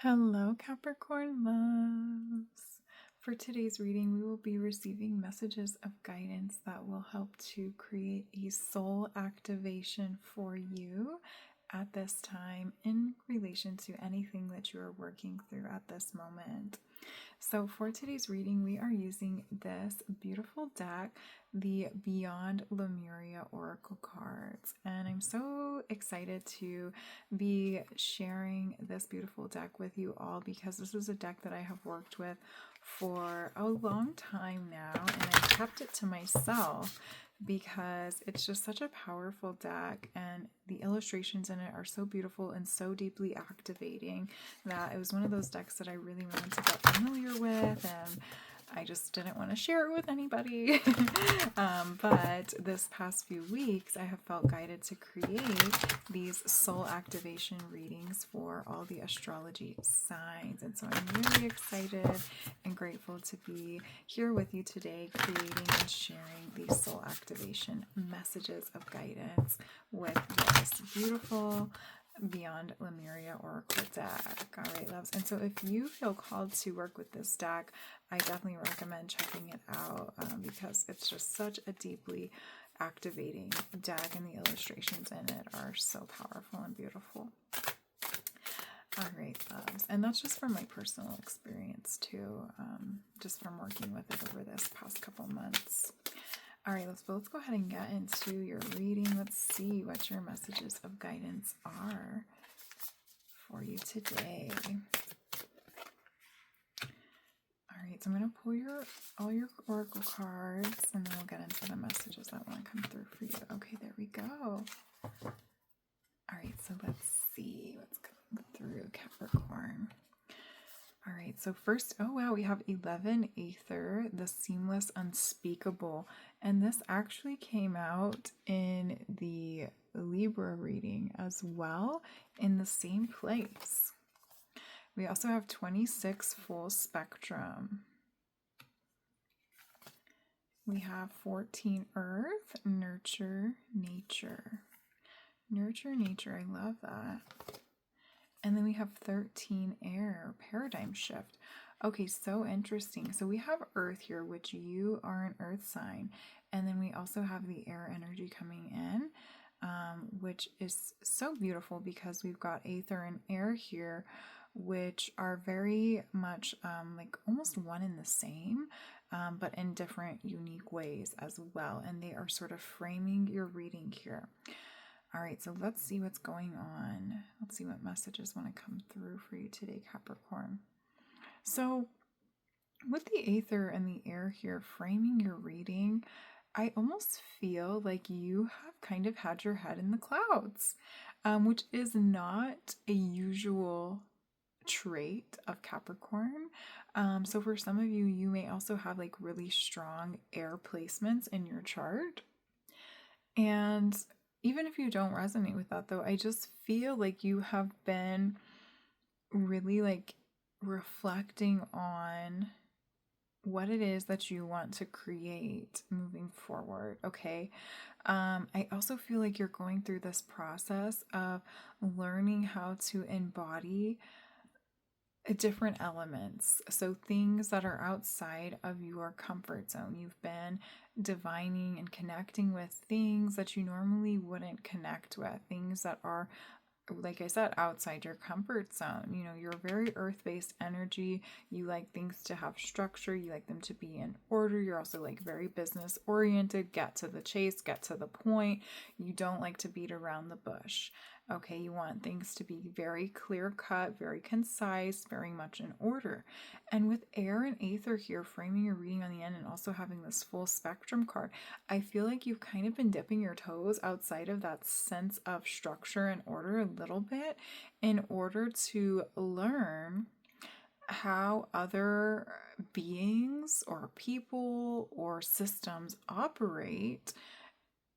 Hello, Capricorn loves. For today's reading, we will be receiving messages of guidance that will help to create a soul activation for you at this time in relation to anything that you are working through at this moment. So for today's reading, we are using this beautiful deck, the Beyond Lemuria Oracle cards. And I'm so excited to be sharing this beautiful deck with you all because this is a deck that I have worked with for a long time now, and I kept it to myself because it's just such a powerful deck and the illustrations in it are so beautiful and so deeply activating that it was one of those decks that I really wanted to get familiar with, and I just didn't want to share it with anybody. But this past few weeks, I have felt guided to create these soul activation readings for all the astrology signs. And so I'm really excited and grateful to be here with you today, creating and sharing these soul activation messages of guidance with this beautiful Beyond Lemuria Oracle deck. All right, loves. And so if you feel called to work with this deck, I definitely recommend checking it out because it's just such a deeply activating deck, and the illustrations in it are so powerful and beautiful. All right, loves. And that's just from my personal experience too, just from working with it over this past couple months. All right, let's go ahead and get into your reading. Let's see what your messages of guidance are for you today. All right, so I'm going to pull all your oracle cards, and then we'll get into the messages that want to come through for you. Okay, there we go. All right, so let's see what's coming through, Capricorn. All right, so first, oh wow, we have 11 Aether, the Seamless Unspeakable. And this actually came out in the Libra reading as well, in the same place. We also have 26 Full Spectrum. We have 14 Earth, Nurture, Nature. Nurture, Nature, I love that. And then we have 13 Air, Paradigm Shift. Okay, so interesting. So we have Earth here, which you are an Earth sign. And then we also have the air energy coming in, which is so beautiful because we've got Aether and Air here, which are very much like almost one and the same, but in different unique ways as well. And they are sort of framing your reading here. All right, so let's see what's going on. Let's see what messages want to come through for you today, Capricorn. So with the Aether and the Air here framing your reading, I almost feel like you have kind of had your head in the clouds, which is not a usual trait of Capricorn. So for some of you, you may also have like really strong air placements in your chart. And even if you don't resonate with that though, I just feel like you have been really like reflecting on what it is that you want to create moving forward, okay? I also feel like you're going through this process of learning how to embody different elements. So things that are outside of your comfort zone. You've been divining and connecting with things that you normally wouldn't connect with, things that are, like I said, outside your comfort zone. You know, you're very earth-based energy. You like things to have structure. You like them to be in order. You're also like very business oriented, get to the chase, get to the point. You don't like to beat around the bush. Okay, you want things to be very clear cut, very concise, very much in order. And with Air and Aether here framing your reading on the end and also having this full spectrum card, I feel like you've kind of been dipping your toes outside of that sense of structure and order a little bit in order to learn how other beings or people or systems operate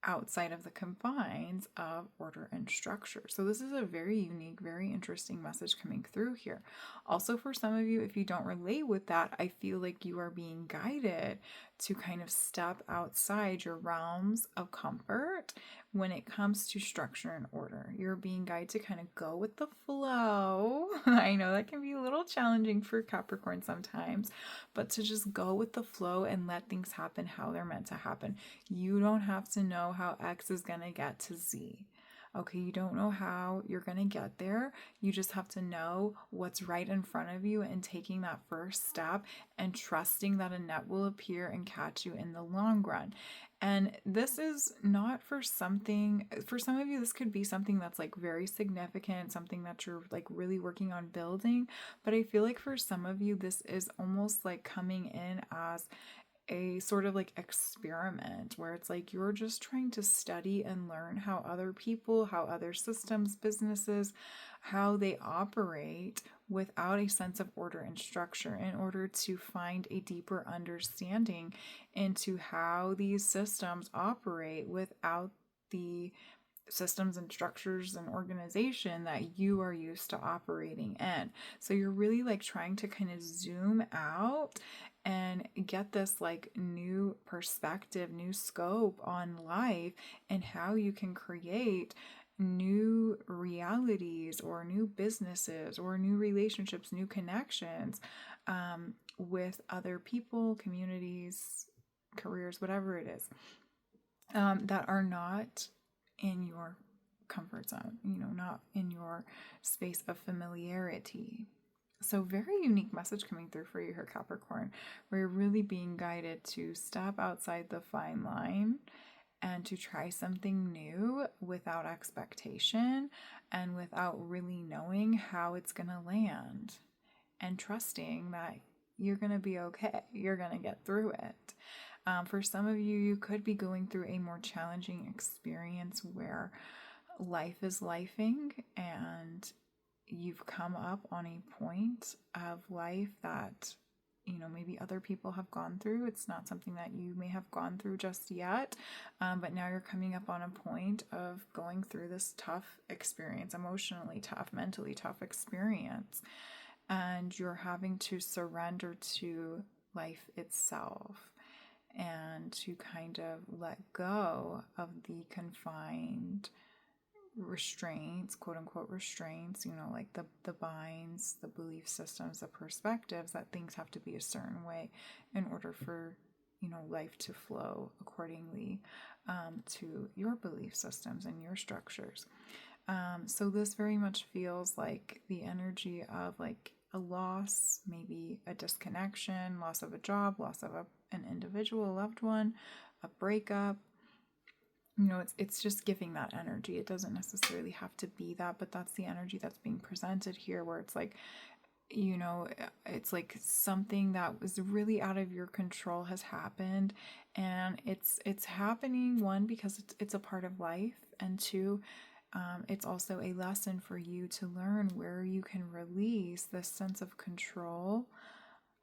outside of the confines of order and structure. So this is a very unique, very interesting message coming through here. Also, for some of you, if you don't relate with that, I feel like you are being guided to kind of step outside your realms of comfort when it comes to structure and order. You're being guided to kind of go with the flow. I know that can be a little challenging for Capricorn sometimes, but to just go with the flow and let things happen how they're meant to happen. You don't have to know how X is going to get to Z. Okay, you don't know how you're going to get there. You just have to know what's right in front of you and taking that first step and trusting that a net will appear and catch you in the long run. And this is not for some of you, this could be something that's like very significant, something that you're like really working on building. But I feel like for some of you, this is almost like coming in as a sort of like experiment where it's like you're just trying to study and learn how other people, how other systems, businesses, how they operate without a sense of order and structure in order to find a deeper understanding into how these systems operate without the systems and structures and organization that you are used to operating in. So you're really like trying to kind of zoom out and get this like new perspective, new scope on life and how you can create new realities or new businesses or new relationships, new connections with other people, communities, careers, whatever it is, that are not in your comfort zone, not in your space of familiarity. So very unique message coming through for you here, Capricorn, where you're really being guided to step outside the fine line and to try something new without expectation and without really knowing how it's going to land, and trusting that you're going to be okay. You're going to get through it. For some of you, you could be going through a more challenging experience where life is lifing and you've come up on a point of life that, maybe other people have gone through. It's not something that you may have gone through just yet, but now you're coming up on a point of going through this tough experience, emotionally tough, mentally tough experience, and you're having to surrender to life itself and to kind of let go of the confined restraints, quote unquote restraints, like the binds, the belief systems, the perspectives that things have to be a certain way in order for, life to flow accordingly to your belief systems and your structures. So this very much feels like the energy of like a loss, maybe a disconnection, loss of a job, loss of an individual, a loved one, a breakup. It's just giving that energy. It doesn't necessarily have to be that, but that's the energy that's being presented here, where it's like, it's like something that was really out of your control has happened, and it's happening, one, because it's a part of life, and two, it's also a lesson for you to learn where you can release this sense of control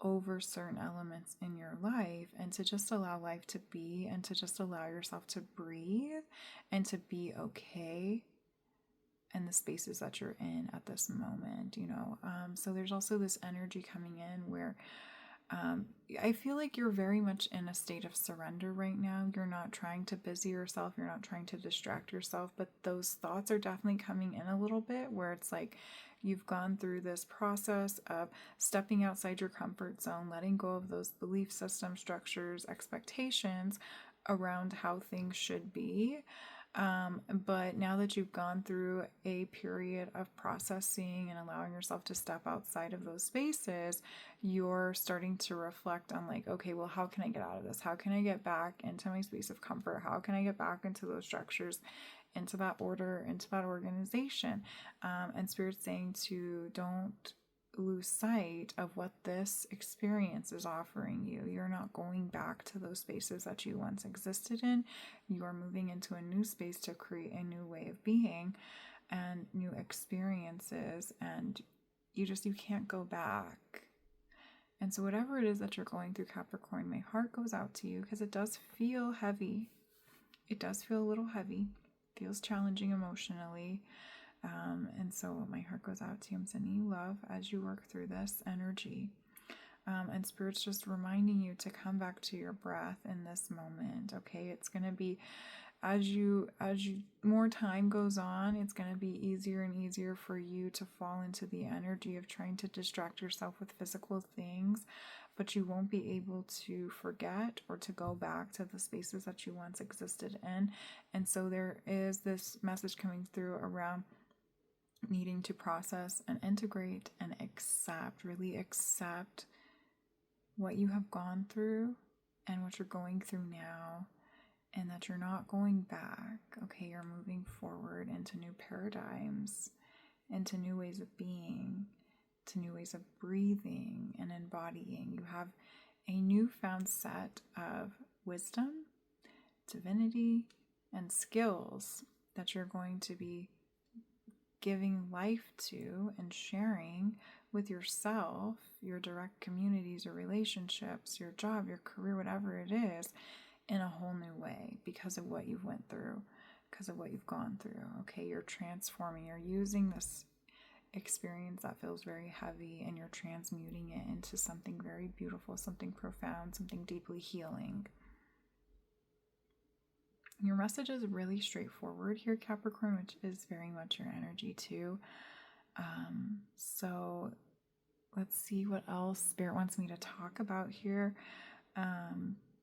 over certain elements in your life, and to just allow life to be, and to just allow yourself to breathe and to be okay in the spaces that you're in at this moment. So there's also this energy coming in where I feel like you're very much in a state of surrender right now. You're not trying to busy yourself, you're not trying to distract yourself, but those thoughts are definitely coming in a little bit, where it's like you've gone through this process of stepping outside your comfort zone, letting go of those belief system structures, expectations around how things should be. But now that you've gone through a period of processing and allowing yourself to step outside of those spaces, you're starting to reflect on like, okay, well, how can I get out of this? How can I get back into my space of comfort? How can I get back into those structures, into that order, into that organization? And Spirit's saying to don't lose sight of what this experience is offering you. You're not going back to those spaces that you once existed in. You are moving into a new space to create a new way of being and new experiences, and you can't go back. And so whatever it is that you're going through, Capricorn, my heart goes out to you, because it does feel heavy. It does feel a little heavy. It feels challenging emotionally. And so my heart goes out to you. I'm sending you love as you work through this energy. And Spirit's just reminding you to come back to your breath in this moment. Okay, it's going to be as you more time goes on, it's going to be easier and easier for you to fall into the energy of trying to distract yourself with physical things, but you won't be able to forget or to go back to the spaces that you once existed in. And so there is this message coming through around needing to process and integrate and really accept what you have gone through and what you're going through now, and that you're not going back. Okay, you're moving forward into new paradigms, into new ways of being, to new ways of breathing and embodying. You have a newfound set of wisdom, divinity, and skills that you're going to be giving life to and sharing with yourself, your direct communities, your relationships, your job, your career, whatever it is, in a whole new way because of what you've went through, because of what you've gone through. Okay, you're transforming, you're using this experience that feels very heavy and you're transmuting it into something very beautiful, something profound, something deeply healing. Your message is really straightforward here, Capricorn, which is very much your energy too. So let's see what else Spirit wants me to talk about here,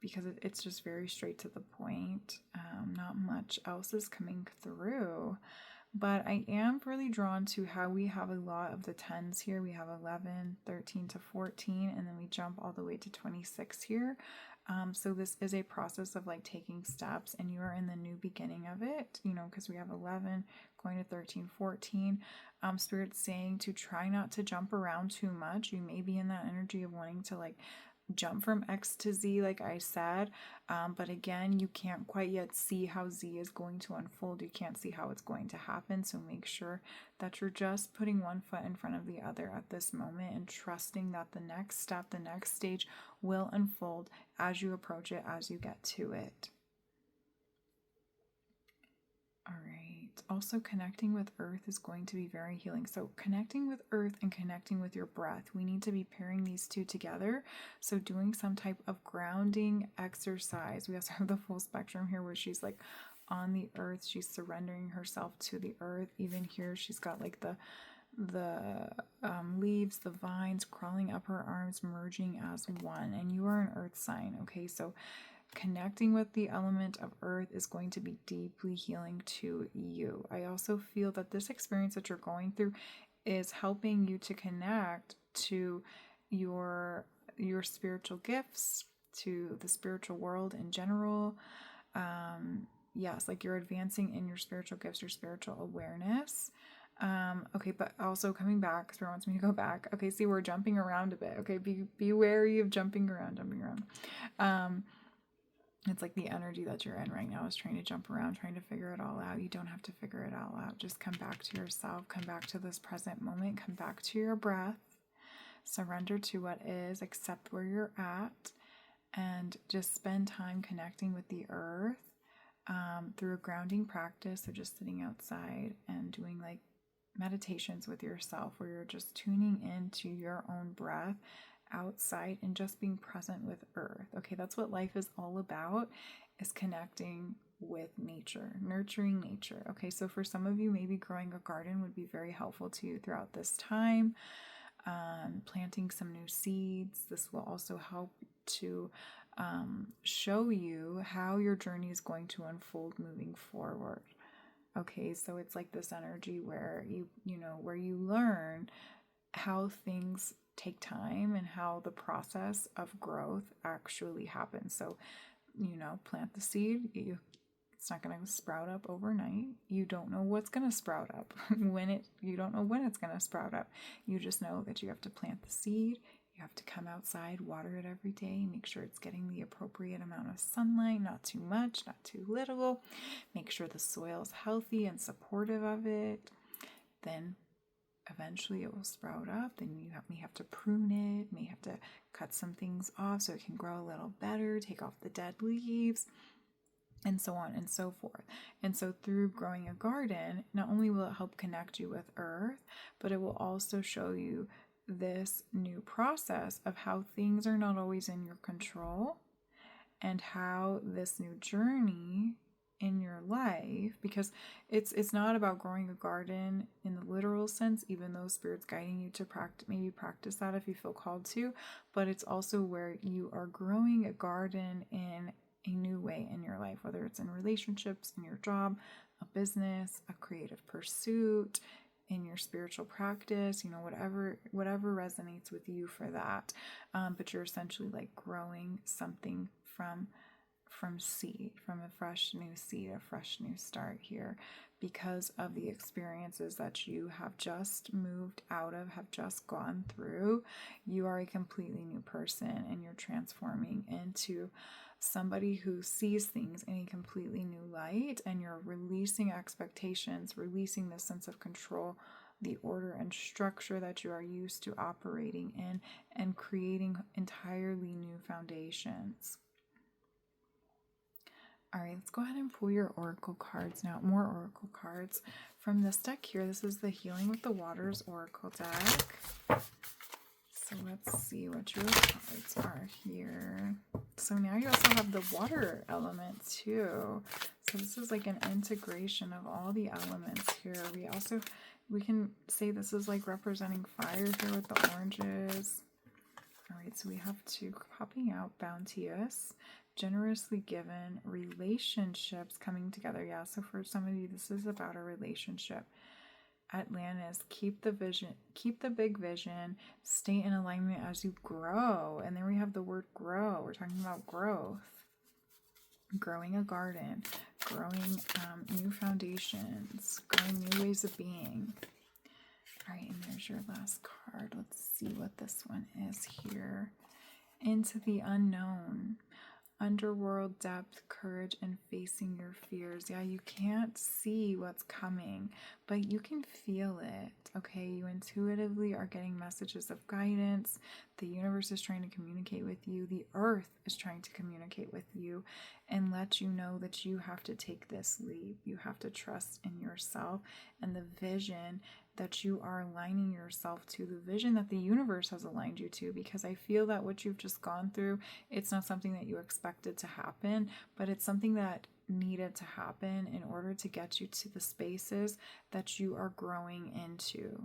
because it's just very straight to the point. Not much else is coming through, but I am really drawn to how we have a lot of the 10s here. We have 11, 13 to 14, and then we jump all the way to 26 here. So this is a process of like taking steps, and you are in the new beginning of it, because we have 11 going to 13, 14. Spirit's saying to try not to jump around too much. You may be in that energy of wanting to like jump from X to Z, like I said, but again, you can't quite yet see how Z is going to unfold. You can't see how it's going to happen, so make sure that you're just putting one foot in front of the other at this moment and trusting that the next step, the next stage will unfold as you approach it, as you get to it. All right. Also, connecting with Earth is going to be very healing. So connecting with Earth and connecting with your breath, we need to be pairing these two together. So doing some type of grounding exercise. We also have the full spectrum here where she's like on the earth. She's surrendering herself to the earth. Even here, she's got like the leaves, the vines crawling up her arms, merging as one. And you are an earth sign. Okay, so connecting with the element of earth is going to be deeply healing to you. I also feel that this experience that you're going through is helping you to connect to your spiritual gifts, to the spiritual world in general. Yes, like you're advancing in your spiritual gifts, your spiritual awareness. Okay, but also coming back, Spirit wants me to go back. Okay, see, we're jumping around a bit. Okay, be wary of jumping around. It's like the energy that you're in right now is trying to jump around, trying to figure it all out. You don't have to figure it all out. Just come back to yourself, come back to this present moment, come back to your breath, surrender to what is, accept where you're at, and just spend time connecting with the earth through a grounding practice. So just sitting outside and doing like meditations with yourself where you're just tuning into your own breath outside and just being present with earth. Okay, that's what life is all about, is connecting with nature, nurturing nature. Okay, so for some of you, maybe growing a garden would be very helpful to you throughout this time. Planting some new seeds. This will also help to show you how your journey is going to unfold moving forward. Okay, so it's like this energy where where you learn how things take time and how the process of growth actually happens. So, plant the seed. It's not going to sprout up overnight. You don't know what's going to sprout up you don't know when it's going to sprout up. You just know that you have to plant the seed. You have to come outside, water it every day, make sure it's getting the appropriate amount of sunlight, not too much, not too little. Make sure the soil is healthy and supportive of it. Then eventually it will sprout up. Then you may have to prune it, may have to cut some things off so it can grow a little better, take off the dead leaves, and so on and so forth. And so through growing a garden, not only will it help connect you with earth, but it will also show you this new process of how things are not always in your control, and how this new journey in your life, because it's not about growing a garden in the literal sense, even though Spirit's guiding you to practice that if you feel called to, but it's also where you are growing a garden in a new way in your life, whether it's in relationships, in your job, a business, a creative pursuit, in your spiritual practice, whatever resonates with you for that. But you're essentially like growing something from seed, from a fresh new seed, a fresh new start here, because of the experiences that you have just moved out of, have just gone through. You are a completely new person, and you're transforming into somebody who sees things in a completely new light, and you're releasing expectations, releasing the sense of control, the order and structure that you are used to operating in, and creating entirely new foundations. All right, let's go ahead and pull your oracle cards now. More oracle cards from this deck here. This is the Healing with the Waters oracle deck. So let's see what your cards are here. So now you also have the water element too. So this is like an integration of all the elements here. We can say this is like representing fire here with the oranges. All right, so we have two popping out: bounteous, generously given, relationships coming together. Yeah, so for some of you, this is about a relationship. Atlantis, keep the vision, keep the big vision, stay in alignment as you grow. And then we have the word grow. We're talking about growth, growing a garden, growing new foundations, growing new ways of being. All right, and there's your last card. Let's see what this one is here. Into the unknown. Underworld, depth, courage, and facing your fears. Yeah, you can't see what's coming, but you can feel it, okay? You intuitively are getting messages of guidance. The universe is trying to communicate with you. The earth is trying to communicate with you and let you know that you have to take this leap. You have to trust in yourself and the vision that you are aligning yourself to, the vision that the universe has aligned you to, because I feel that what you've just gone through, it's not something that you expected to happen, but it's something that needed to happen in order to get you to the spaces that you are growing into.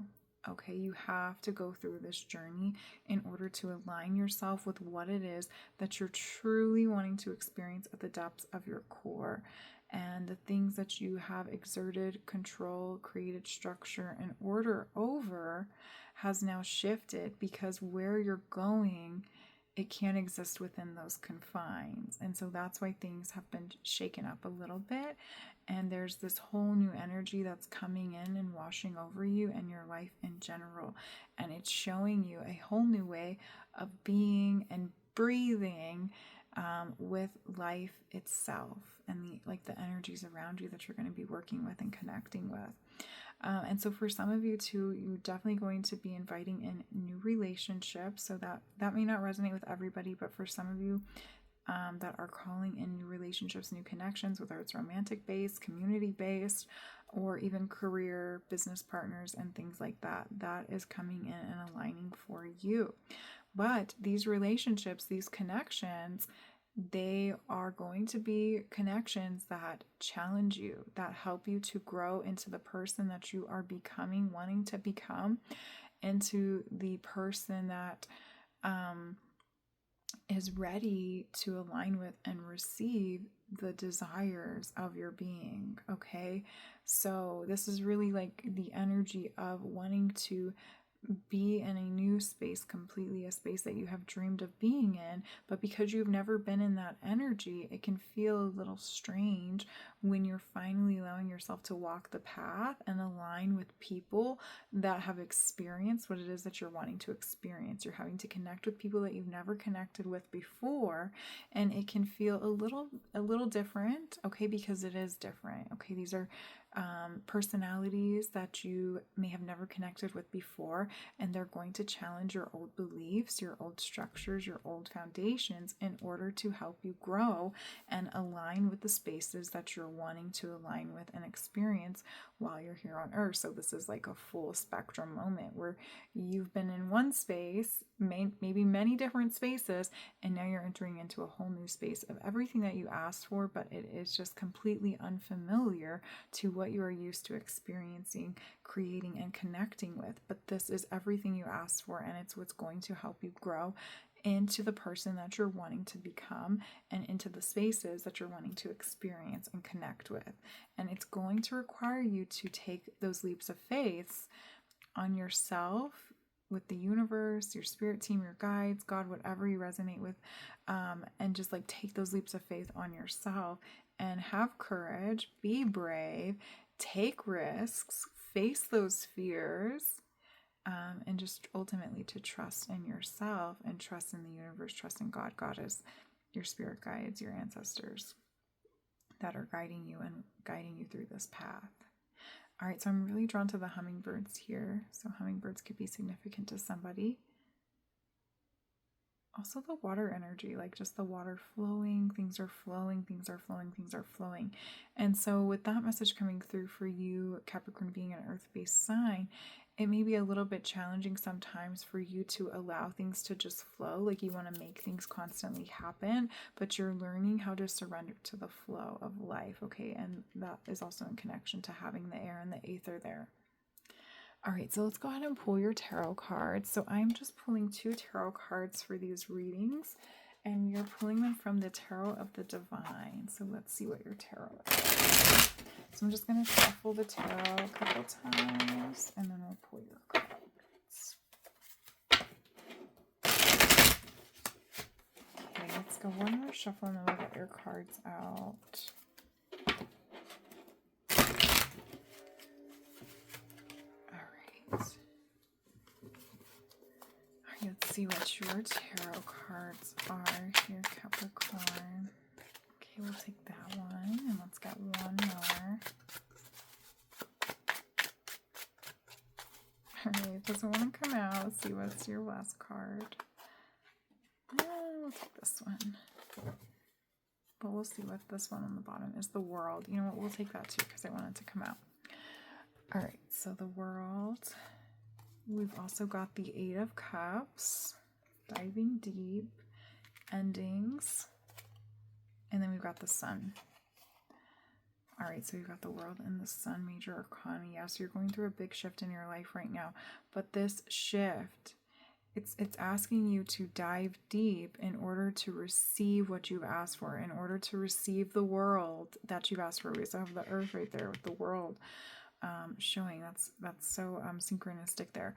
Okay, you have to go through this journey in order to align yourself with what it is that you're truly wanting to experience at the depths of your core. And the things that you have exerted control, created structure, and order over has now shifted, because where you're going, it can't exist within those confines. And so that's why things have been shaken up a little bit. And there's this whole new energy that's coming in and washing over you and your life in general. And it's showing you a whole new way of being and breathing with life itself, and the energies around you that you're going to be working with and connecting with. And so for some of you too, you're definitely going to be inviting in new relationships. So that may not resonate with everybody, but for some of you that are calling in new relationships, new connections, whether it's romantic based, community based, or even career, business partners, and things like that, that is coming in and aligning for you. But these relationships, these connections, they are going to be connections that challenge you, that help you to grow into the person that you are becoming, wanting to become, into the person that is ready to align with and receive the desires of your being. Okay, so this is really like the energy of wanting to be in a new space, completely a space that you have dreamed of being in, but because you've never been in that energy, it can feel a little strange when you're finally allowing yourself to walk the path and align with people that have experienced what it is that you're wanting to experience. You're having to connect with people that you've never connected with before, and it can feel a little different, okay, because it is different. Okay, these are personalities that you may have never connected with before, and they're going to challenge your old beliefs, your old structures, your old foundations in order to help you grow and align with the spaces that you're wanting to align with and experience while you're here on earth. So this is like a full spectrum moment where you've been in one space, maybe many different spaces, and now you're entering into a whole new space of everything that you asked for, but it is just completely unfamiliar to what you are used to experiencing, creating, and connecting with. But this is everything you asked for, and it's what's going to help you grow into the person that you're wanting to become and into the spaces that you're wanting to experience and connect with. And it's going to require you to take those leaps of faith on yourself, with the universe, your spirit team, your guides, God, whatever you resonate with, and just like take those leaps of faith on yourself and have courage, be brave, take risks, face those fears, and just ultimately to trust in yourself and trust in the universe, trust in God. God is your spirit guides, your ancestors that are guiding you and guiding you through this path. All right, so I'm really drawn to the hummingbirds here. So hummingbirds could be significant to somebody. Also the water energy, like just the water flowing, things are flowing, things are flowing, things are flowing. And so with that message coming through for you, Capricorn being an earth-based sign, it may be a little bit challenging sometimes for you to allow things to just flow. Like you want to make things constantly happen, but you're learning how to surrender to the flow of life, okay? And that is also in connection to having the air and the ether there. All right, so let's go ahead and pull your tarot cards. So I'm just pulling 2 tarot cards for these readings, and you're pulling them from the Tarot of the Divine. So let's see what your tarot is. So I'm just going to shuffle the tarot a couple times, and then we'll pull your cards. Okay, let's go one more shuffle, and then we'll get your cards out. Let's see what your tarot cards are here, Capricorn. Okay, we'll take that one, and let's get one more. Alright, it doesn't want to come out. Let's see what's your last card. We'll take this one. But we'll see what this one on the bottom is. The World. You know what? We'll take that too because I want it to come out. Alright, so the World. We've also got the 8 of Cups, diving deep, endings, and then we've got the Sun. All right, so we've got the World and the Sun, major arcana. Yeah, so you're going through a big shift in your life right now, but this shift, it's asking you to dive deep in order to receive what you've asked for, in order to receive the world that you've asked for. We also have the Earth right there with the World. Showing that's so synchronistic there.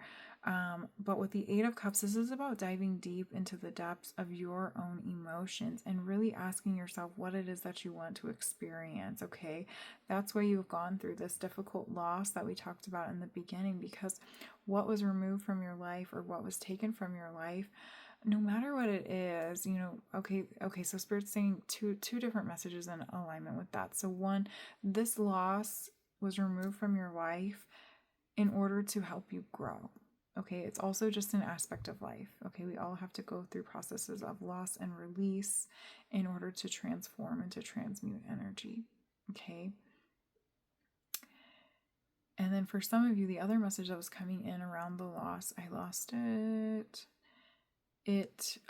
But with the 8 of Cups, this is about diving deep into the depths of your own emotions and really asking yourself what it is that you want to experience, okay? That's why you've gone through this difficult loss that we talked about in the beginning, because what was removed from your life or what was taken from your life, no matter what it is, you know, okay, so Spirit's saying two different messages in alignment with that. So one, this loss was removed from your life in order to help you grow. Okay, it's also just an aspect of life. Okay, we all have to go through processes of loss and release in order to transform and to transmute energy. Okay. And then for some of you, the other message that was coming in around the loss, I lost it.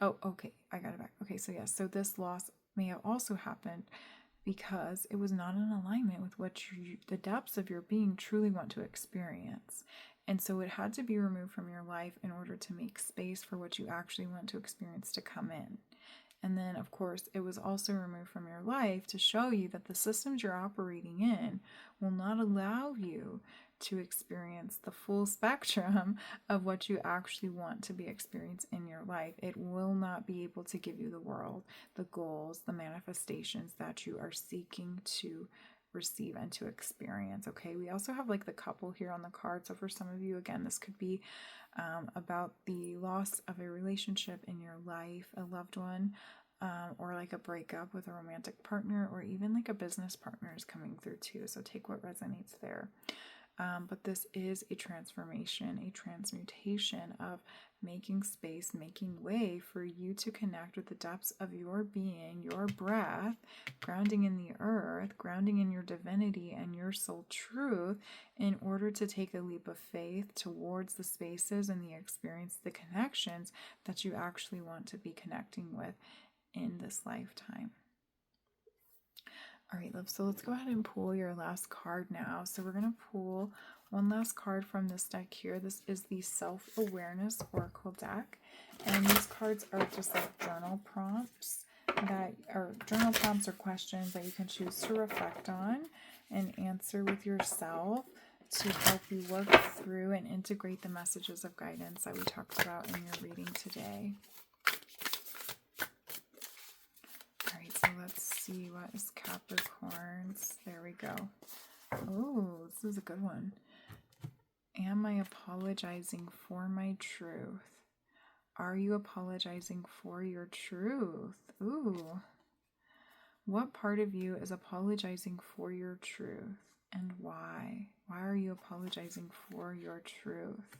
Oh, okay, I got it back. Okay, so yes, so this loss may have also happened because it was not in alignment with what the depths of your being truly want to experience. And so it had to be removed from your life in order to make space for what you actually want to experience to come in. And then, of course, it was also removed from your life to show you that the systems you're operating in will not allow you to experience the full spectrum of what you actually want to be experienced in your life. It will not be able to give you the world, the goals, the manifestations that you are seeking to receive and to experience. Okay, we also have like the Couple here on the card. So for some of you, again, this could be about the loss of a relationship in your life, a loved one, or like a breakup with a romantic partner, or even like a business partner is coming through too. So take what resonates there. But this is a transformation, a transmutation of making space, making way for you to connect with the depths of your being, your breath, grounding in the earth, grounding in your divinity and your soul truth, in order to take a leap of faith towards the spaces and the experience, the connections that you actually want to be connecting with in this lifetime. All right, love, so let's go ahead and pull your last card now. So we're going to pull one last card from this deck here. This is the Self-Awareness Oracle deck. And these cards are just like journal prompts or questions that you can choose to reflect on and answer with yourself to help you work through and integrate the messages of guidance that we talked about in your reading today. So let's see, what is Capricorn's? There we go. Oh, this is a good one. Am I apologizing for my truth? Are you apologizing for your truth? Ooh. What part of you is apologizing for your truth, and why? Why are you apologizing for your truth?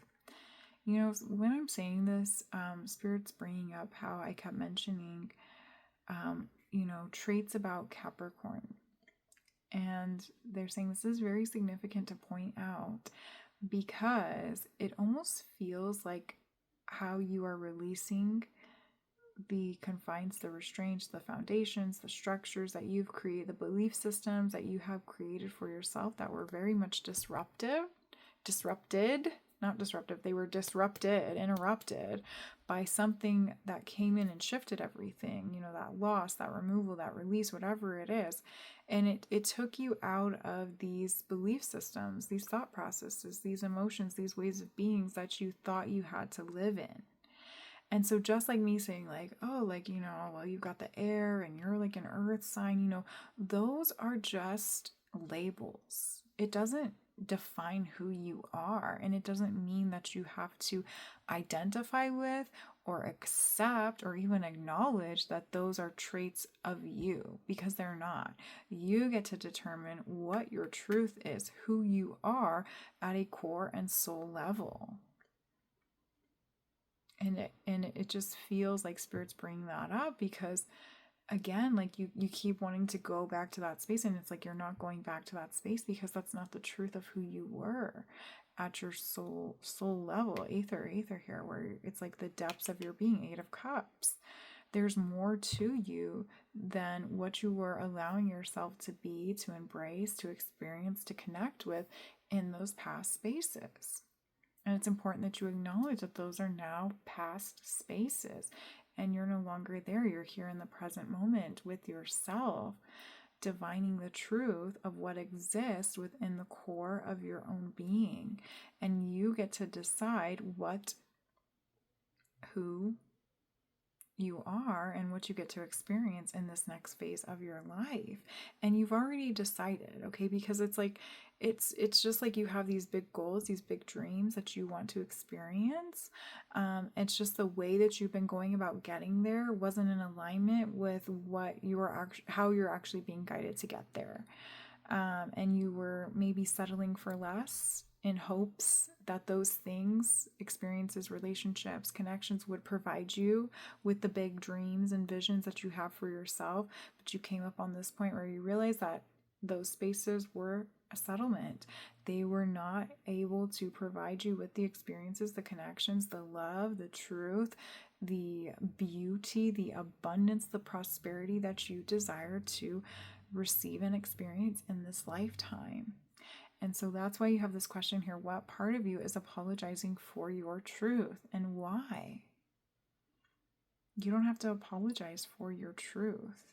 You know, when I'm saying this, Spirit's bringing up how I kept mentioning traits about Capricorn. And they're saying this is very significant to point out because it almost feels like how you are releasing the confines, the restraints, the foundations, the structures that you've created, the belief systems that you have created for yourself that were very much interrupted by something that came in and shifted everything, that loss, that removal, that release, whatever it is. And it took you out of these belief systems, these thought processes, these emotions, these ways of beings that you thought you had to live in. And so just like me saying well, you've got the air and you're like an earth sign, those are just labels. It doesn't define who you are, and it doesn't mean that you have to identify with or accept or even acknowledge that those are traits of you, because they're not. You get to determine what your truth is, who you are at a core and soul level. And it just feels like Spirit's bringing that up because, again, like you keep wanting to go back to that space, and it's like you're not going back to that space because that's not the truth of who you were at your soul level. Aether here, where it's like the depths of your being. 8 of Cups. There's more to you than what you were allowing yourself to be, to embrace, to experience, to connect with in those past spaces. And it's important that you acknowledge that those are now past spaces and you're no longer there. You're here in the present moment with yourself, divining the truth of what exists within the core of your own being. And you get to decide who you are and what you get to experience in this next phase of your life. And you've already decided, okay? Because it's like, it's just like you have these big goals, these big dreams that you want to experience. It's just the way that you've been going about getting there wasn't in alignment with what how you're actually being guided to get there. And you were maybe settling for less in hopes that those things, experiences, relationships, connections would provide you with the big dreams and visions that you have for yourself. But you came up on this point where you realized that those spaces were a settlement. They were not able to provide you with the experiences, the connections, the love, the truth, the beauty, the abundance, the prosperity that you desire to receive and experience in this lifetime. And so that's why you have this question here. What part of you is apologizing for your truth, and why? You don't have to apologize for your truth.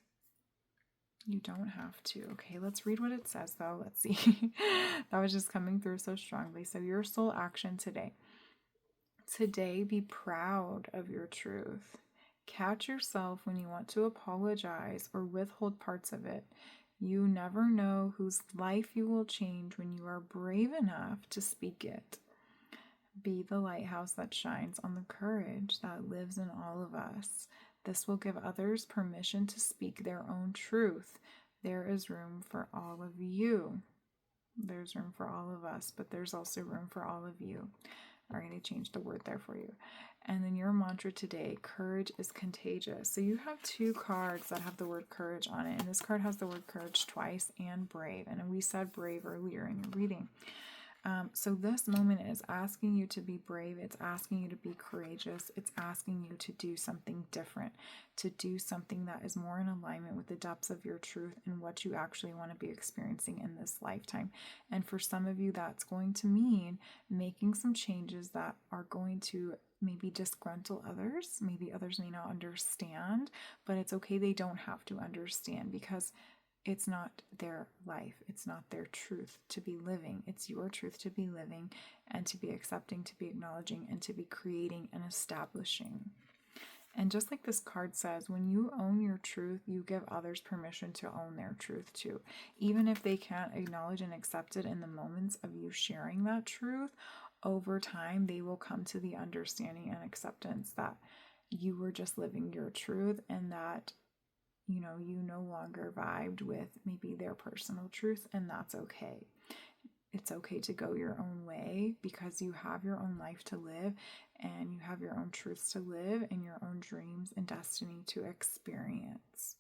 You don't have to. Okay, let's read what it says though. Let's see. That was just coming through so strongly. So your soul action today. Today, be proud of your truth. Catch yourself when you want to apologize or withhold parts of it. You never know whose life you will change when you are brave enough to speak it. Be the lighthouse that shines on the courage that lives in all of us. This will give others permission to speak their own truth. There is room for all of you. There's room for all of us, but there's also room for all of you. All right, I changed the word there for you. And then your mantra today, courage is contagious. So you have 2 cards that have the word courage on it. And this card has the word courage twice and brave. And we said brave earlier in your reading. So this moment is asking you to be brave. It's asking you to be courageous. It's asking you to do something different, to do something that is more in alignment with the depths of your truth and what you actually want to be experiencing in this lifetime. And for some of you, that's going to mean making some changes that are going to maybe disgruntle others. Maybe others may not understand, but it's okay. They don't have to understand, because it's not their life. It's not their truth to be living. It's your truth to be living and to be accepting, to be acknowledging, and to be creating and establishing. And just like this card says, when you own your truth, you give others permission to own their truth too. Even if they can't acknowledge and accept it in the moments of you sharing that truth, over time, they will come to the understanding and acceptance that you were just living your truth, and that you no longer vibed with maybe their personal truth, and that's okay. It's okay to go your own way, because you have your own life to live, and you have your own truths to live, and your own dreams and destiny to experience.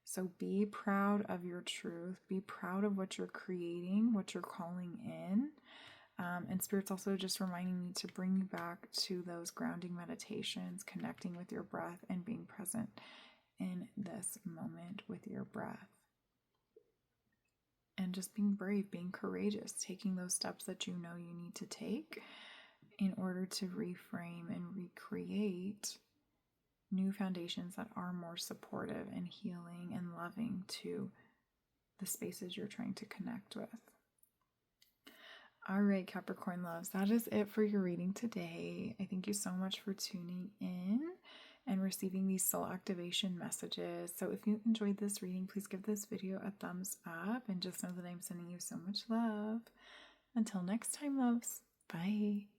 So be proud of your truth. Be proud of what you're creating, what you're calling in. And Spirit's also just reminding me to bring you back to those grounding meditations, connecting with your breath and being present in this moment with your breath. And just being brave, being courageous, taking those steps that you know you need to take in order to reframe and recreate new foundations that are more supportive and healing and loving to the spaces you're trying to connect with. All right, Capricorn loves, that is it for your reading today. I thank you so much for tuning in and receiving these soul activation messages. So if you enjoyed this reading, please give this video a thumbs up, and just know that I'm sending you so much love. Until next time, loves. Bye.